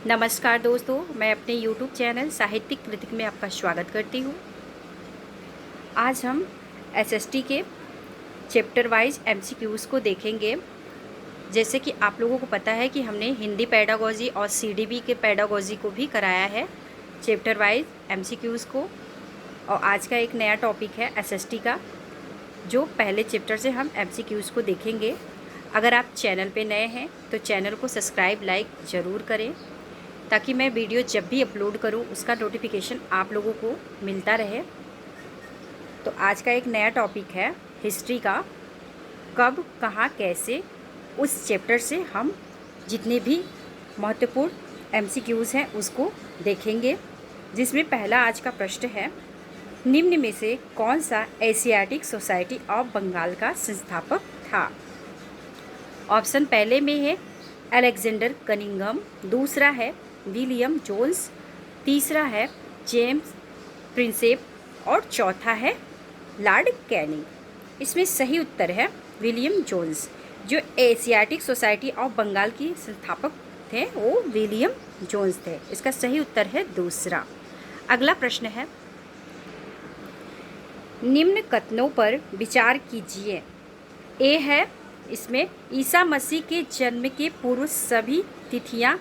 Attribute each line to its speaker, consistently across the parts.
Speaker 1: नमस्कार दोस्तों, मैं अपने YouTube चैनल साहित्यिक कृतिक में आपका स्वागत करती हूँ। आज हम एसएसटी के चैप्टर वाइज एमसीक्यूज़ को देखेंगे। जैसे कि आप लोगों को पता है कि हमने हिंदी पेडागोजी और सीडीबी के पेडागोजी को भी कराया है चैप्टर वाइज एमसीक्यूज़ को। और आज का एक नया टॉपिक है एसएसटी का, जो पहले चैप्टर से हम एमसीक्यूज़ को देखेंगे। अगर आप चैनल पे नए हैं तो चैनल को सब्सक्राइब लाइक ज़रूर करें, ताकि मैं वीडियो जब भी अपलोड करूं उसका नोटिफिकेशन आप लोगों को मिलता रहे। तो आज का एक नया टॉपिक है हिस्ट्री का, कब कहाँ कैसे। उस चैप्टर से हम जितने भी महत्वपूर्ण एमसीक्यूज़ हैं उसको देखेंगे, जिसमें पहला आज का प्रश्न है, निम्न में से कौन सा एशियाटिक सोसाइटी ऑफ बंगाल का संस्थापक था। ऑप्शन पहले में है अलेक्जेंडर कनिंघम, दूसरा है विलियम जोन्स, तीसरा है जेम्स प्रिंसेप और चौथा है लॉर्ड कैनिंग। इसमें सही उत्तर है विलियम जोन्स। जो एशियाटिक सोसाइटी ऑफ बंगाल की संस्थापक थे वो विलियम जोन्स थे। इसका सही उत्तर है दूसरा। अगला प्रश्न है, निम्न कथनों पर विचार कीजिए। ए है, इसमें ईसा मसीह के जन्म के पूर्व सभी तिथियां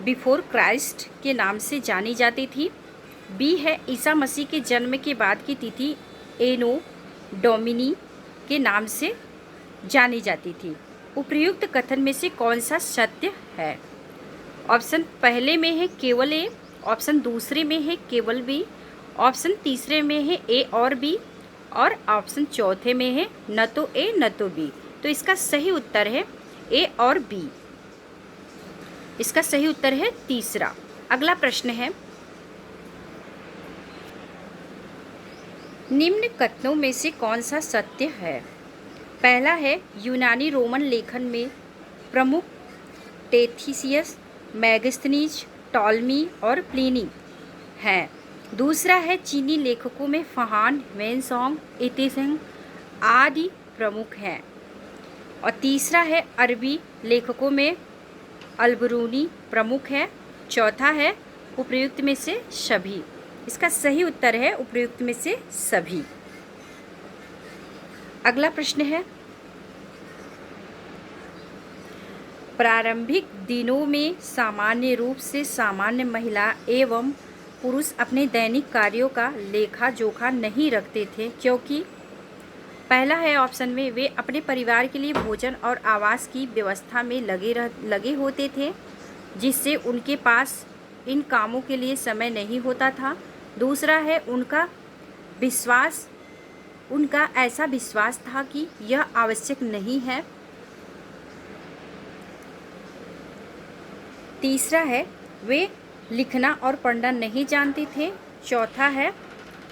Speaker 1: बिफोर क्राइस्ट के नाम से जानी जाती थी। बी है, ईसा मसीह के जन्म के बाद की तिथि एनो डोमिनी के नाम से जानी जाती थी। उपर्युक्त कथन में से कौन सा सत्य है। ऑप्शन पहले में है केवल ए, ऑप्शन दूसरे में है केवल बी, ऑप्शन तीसरे में है ए और बी, और ऑप्शन चौथे में है न तो ए न तो बी। तो इसका सही उत्तर है ए और बी। इसका सही उत्तर है तीसरा। अगला प्रश्न है, निम्न कथनों में से कौन सा सत्य है। पहला है, यूनानी रोमन लेखन में प्रमुख टेथिसियस, मैगस्थनीज, टॉलमी और प्लिनी हैं। दूसरा है, चीनी लेखकों में फहान, वेनसोंग, इतिसंग आदि प्रमुख हैं। और तीसरा है, अरबी लेखकों में अलबरूनी प्रमुख है। चौथा है, उपर्युक्त में से सभी। इसका सही उत्तर है उपर्युक्त में से सभी। अगला प्रश्न है, प्रारंभिक दिनों में सामान्य रूप से सामान्य महिला एवं पुरुष अपने दैनिक कार्यों का लेखा जोखा नहीं रखते थे, क्योंकि पहला है ऑप्शन में, वे अपने परिवार के लिए भोजन और आवास की व्यवस्था में लगे होते थे, जिससे उनके पास इन कामों के लिए समय नहीं होता था। दूसरा है, उनका ऐसा विश्वास था कि यह आवश्यक नहीं है। तीसरा है, वे लिखना और पढ़ना नहीं जानते थे। चौथा है,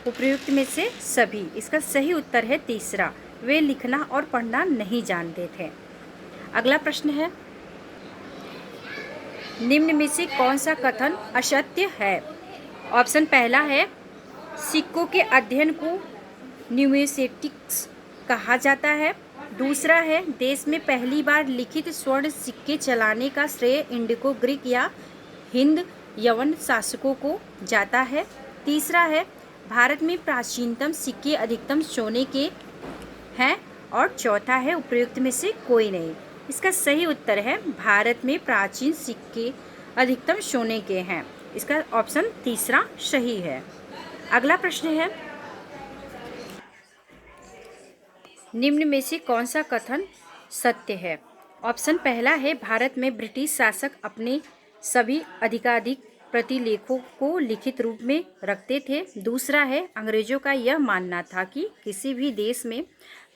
Speaker 1: उपर्युक्त में से सभी। इसका सही उत्तर है तीसरा, वे लिखना और पढ़ना नहीं जानते थे। अगला प्रश्न है, निम्न में से कौन सा कथन असत्य है। ऑप्शन पहला है, सिक्कों के अध्ययन को न्यूमिस्मेटिक्स कहा जाता है। दूसरा है, देश में पहली बार लिखित स्वर्ण सिक्के चलाने का श्रेय इंडिको ग्रीक या हिंद यवन शासकों को जाता है। तीसरा है, भारत में प्राचीनतम सिक्के अधिकतम सोने के हैं। और चौथा है, उपर्युक्त में से कोई नहीं। इसका सही उत्तर है, भारत में प्राचीन सिक्के अधिकतम सोने के हैं। इसका ऑप्शन तीसरा सही है। अगला प्रश्न है, निम्न में से कौन सा कथन सत्य है। ऑप्शन पहला है, भारत में ब्रिटिश शासक अपने सभी अधिकाधिक प्रतिलेखों को लिखित रूप में रखते थे। दूसरा है, अंग्रेजों का यह मानना था कि किसी भी देश में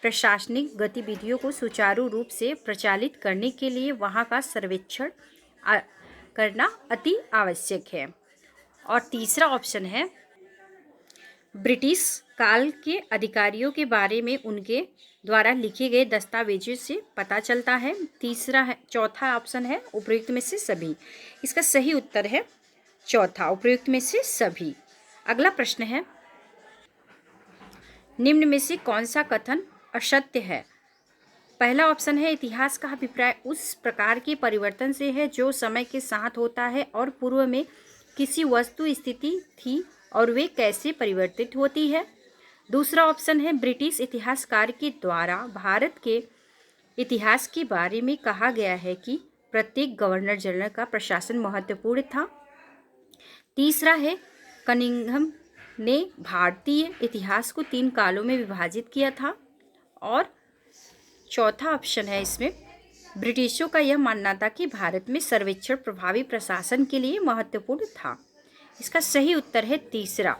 Speaker 1: प्रशासनिक गतिविधियों को सुचारू रूप से प्रचालित करने के लिए वहाँ का सर्वेक्षण करना अति आवश्यक है। और तीसरा ऑप्शन है, ब्रिटिश काल के अधिकारियों के बारे में उनके द्वारा लिखे गए दस्तावेजों से पता चलता है। चौथा ऑप्शन है, उपर्युक्त में से सभी। इसका सही उत्तर है चौथा, उपर्युक्त में से सभी। अगला प्रश्न है, निम्न में से कौन सा कथन असत्य है। पहला ऑप्शन है इतिहास का अभिप्राय उस प्रकार के परिवर्तन से है जो समय के साथ होता है और पूर्व में किसी वस्तु स्थिति थी और वे कैसे परिवर्तित होती है। दूसरा ऑप्शन है ब्रिटिश इतिहासकार के द्वारा भारत के इतिहास के बारे में कहा गया है कि प्रत्येक गवर्नर जनरल का प्रशासन महत्वपूर्ण था। तीसरा है कनिंघम ने भारतीय इतिहास को 3 कालों में विभाजित किया था। और चौथा ऑप्शन है इसमें ब्रिटिशों का यह मानना था कि भारत में सर्वेक्षण प्रभावी प्रशासन के लिए महत्वपूर्ण था। इसका सही उत्तर है तीसरा,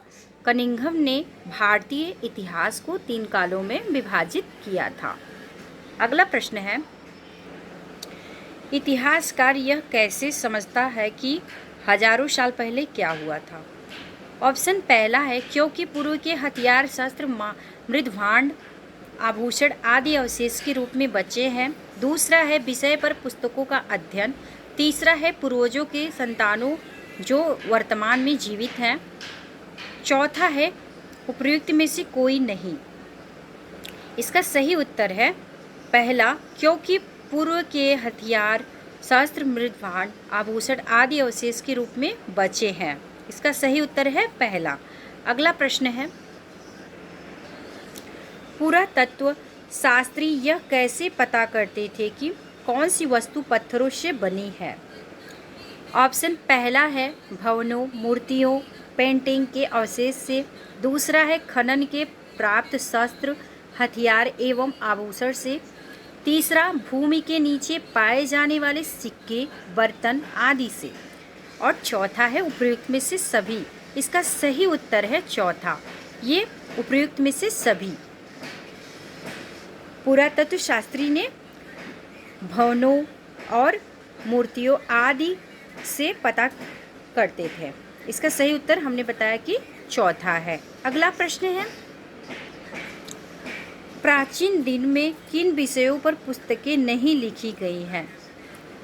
Speaker 1: कनिंघम ने भारतीय इतिहास को 3 कालों में विभाजित किया था। अगला प्रश्न है इतिहासकार यह कैसे समझता है कि हजारों साल पहले क्या हुआ था। ऑप्शन पहला है क्योंकि पूर्व के हथियार शस्त्र मृदभांड आभूषण आदि अवशेष के रूप में बचे हैं। दूसरा है विषय पर पुस्तकों का अध्ययन। तीसरा है पूर्वजों के संतानों जो वर्तमान में जीवित हैं। चौथा है उपर्युक्त में से कोई नहीं। इसका सही उत्तर है पहला, क्योंकि पूर्व के हथियार शस्त्र मृदभांड आभूषण आदि अवशेष के रूप में बचे हैं। इसका सही उत्तर है पहला। अगला प्रश्न है पुरातत्व शास्त्री यह कैसे पता करते थे कि कौन सी वस्तु पत्थरों से बनी है। ऑप्शन पहला है भवनों, मूर्तियों, पेंटिंग के अवशेष से। दूसरा है खनन के प्राप्त शस्त्र हथियार एवं आभूषण से। तीसरा भूमि के नीचे पाए जाने वाले सिक्के बर्तन आदि से। और चौथा है उपर्युक्त में से सभी। इसका सही उत्तर है चौथा, ये उपर्युक्त में से सभी। पुरातत्व शास्त्री ने भवनों और मूर्तियों आदि से पता करते थे। इसका सही उत्तर हमने बताया कि चौथा है। अगला प्रश्न है प्राचीन दिन में किन विषयों पर पुस्तकें नहीं लिखी गई हैं।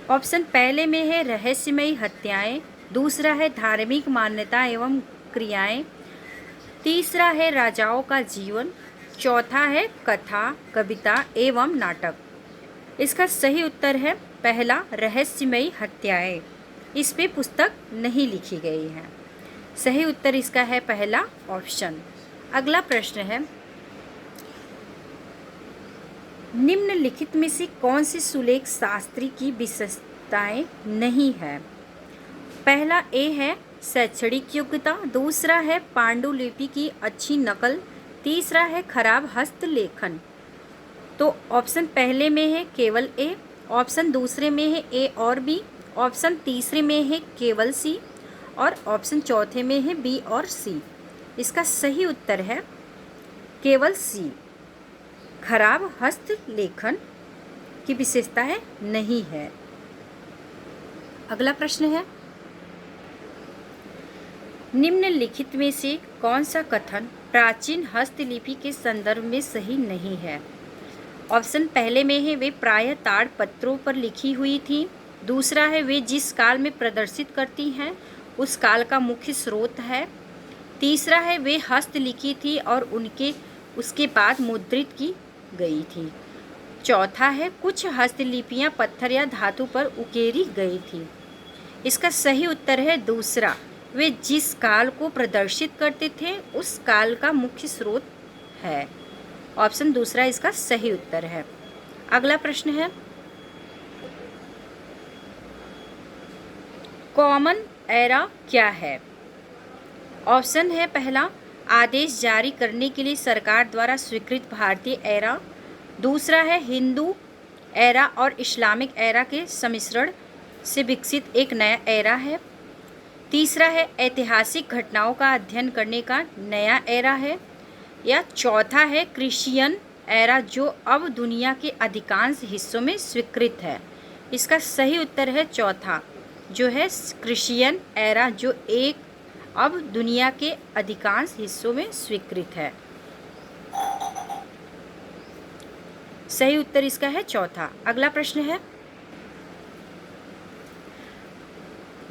Speaker 1: ऑप्शन पहले में है रहस्यमयी हत्याएं। दूसरा है धार्मिक मान्यता एवं क्रियाएं। तीसरा है राजाओं का जीवन। चौथा है कथा कविता एवं नाटक। इसका सही उत्तर है पहला रहस्यमयी हत्याएं। इस पे पुस्तक नहीं लिखी गई है। सही उत्तर इसका है पहला ऑप्शन। अगला प्रश्न है निम्नलिखित में से कौन सी सुलेख शास्त्री की विशेषताएं नहीं है। पहला ए है शैक्षणिक योग्यता। दूसरा है पांडुलिपि की अच्छी नकल। तीसरा है खराब हस्तलेखन। तो ऑप्शन पहले में है केवल ए, ऑप्शन दूसरे में है ए और बी, ऑप्शन तीसरे में है केवल सी और ऑप्शन चौथे में है बी और सी। इसका सही उत्तर है केवल सी, खराब हस्तलेखन की विशेषता है नहीं है। अगला प्रश्न है निम्नलिखित में से कौन सा कथन प्राचीन हस्तलिपि के संदर्भ में सही नहीं है। ऑप्शन पहले में है वे प्रायः ताड़ पत्रों पर लिखी हुई थी। दूसरा है वे जिस काल में प्रदर्शित करती हैं उस काल का मुख्य स्रोत है। तीसरा है वे हस्तलिखी थी और उसके बाद मुद्रित की गई थी। चौथा है कुछ हस्तलिपियां पत्थर या धातु पर उकेरी गई थी। इसका सही उत्तर है दूसरा, वे जिस काल को प्रदर्शित करते थे उस काल का मुख्य स्रोत है। ऑप्शन दूसरा इसका सही उत्तर है। अगला प्रश्न है कॉमन एरा क्या है। ऑप्शन है पहला आदेश जारी करने के लिए सरकार द्वारा स्वीकृत भारतीय एरा। दूसरा है हिंदू एरा और इस्लामिक एरा के सम्मिश्रण से विकसित एक नया एरा है। तीसरा है ऐतिहासिक घटनाओं का अध्ययन करने का नया एरा है। या चौथा है क्रिश्चियन एरा जो अब दुनिया के अधिकांश हिस्सों में स्वीकृत है। इसका सही उत्तर है चौथा, जो है क्रिश्चियन एरा जो अब दुनिया के अधिकांश हिस्सों में स्वीकृत है। सही उत्तर इसका है चौथा। अगला प्रश्न है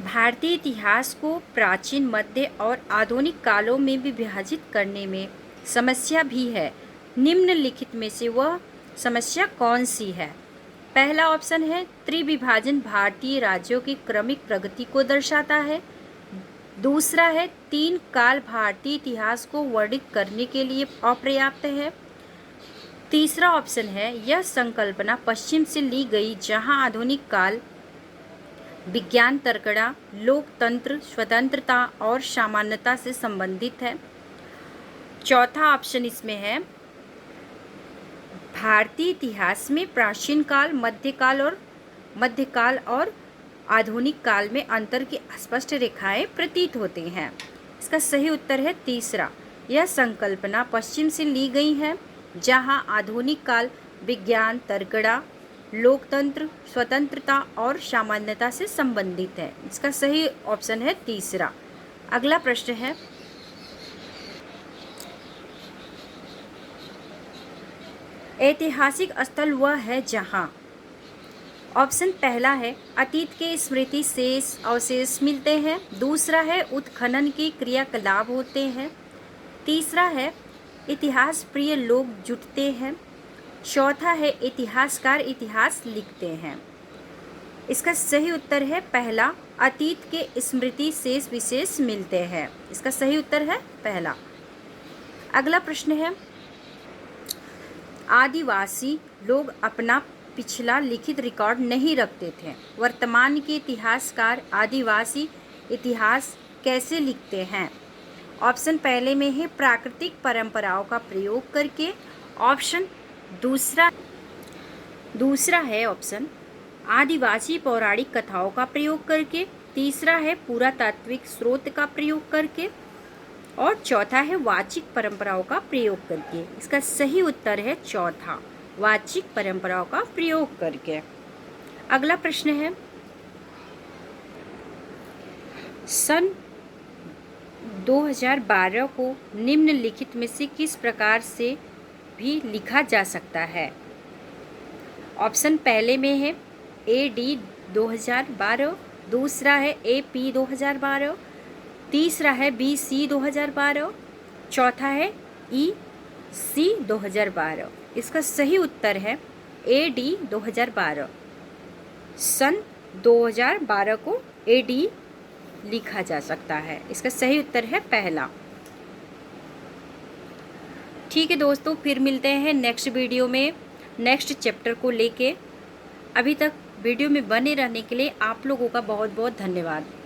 Speaker 1: भारतीय इतिहास को प्राचीन मध्य और आधुनिक कालों में भी विभाजित करने में समस्या भी है। निम्नलिखित में से वह समस्या कौन सी है? पहला ऑप्शन है त्रिविभाजन भारतीय राज्यों की क्रमिक प्रगति को दर्शाता है। दूसरा है तीन काल भारतीय इतिहास को वर्णित करने के लिए अपर्याप्त है। तीसरा ऑप्शन है यह संकल्पना पश्चिम से ली गई जहां आधुनिक काल विज्ञान तर्कणा, लोकतंत्र, स्वतंत्रता और सामान्यता से संबंधित है। चौथा ऑप्शन इसमें है भारतीय इतिहास में प्राचीन काल, मध्यकाल और आधुनिक काल में अंतर की स्पष्ट रेखाएं प्रतीत होती हैं। इसका सही उत्तर है तीसरा, यह संकल्पना पश्चिम से ली गई है जहां आधुनिक काल विज्ञान तर्कणा, लोकतंत्र, स्वतंत्रता और सामान्यता से संबंधित है। इसका सही ऑप्शन है तीसरा। अगला प्रश्न है ऐतिहासिक स्थल वह है जहां। ऑप्शन पहला है अतीत के स्मृति शेष अवशेष मिलते हैं। दूसरा है उत्खनन की क्रियाकलाप होते हैं। तीसरा है इतिहास प्रिय लोग जुटते हैं। चौथा है इतिहासकार इतिहास लिखते हैं। इसका सही उत्तर है पहला, अतीत के स्मृति शेष विशेष मिलते हैं। इसका सही उत्तर है पहला। अगला प्रश्न है आदिवासी लोग अपना पिछला लिखित रिकॉर्ड नहीं रखते थे। वर्तमान के इतिहासकार आदिवासी इतिहास कैसे लिखते हैं? ऑप्शन पहले में है प्राकृतिक परंपराओं का प्रयोग करके। ऑप्शन दूसरा है ऑप्शन आदिवासी पौराणिक कथाओं का प्रयोग करके। तीसरा है पुरातात्विक स्रोत का प्रयोग करके और चौथा है वाचिक परंपराओं का प्रयोग करके। इसका सही उत्तर है चौथा, वाचिक परंपराओं का प्रयोग करके। अगला प्रश्न है सन 2012 को निम्नलिखित में से किस प्रकार से भी लिखा जा सकता है? ऑप्शन पहले में है AD 2012, दूसरा है AP 2012, तीसरा है BC 2012, चौथा है EC 2012। इसका सही उत्तर है AD 2012। सन 2012 को AD लिखा जा सकता है। इसका सही उत्तर है पहला। ठीक है दोस्तों, फिर मिलते हैं नेक्स्ट वीडियो में नेक्स्ट चैप्टर को लेके। अभी तक वीडियो में बने रहने के लिए आप लोगों का बहुत बहुत धन्यवाद।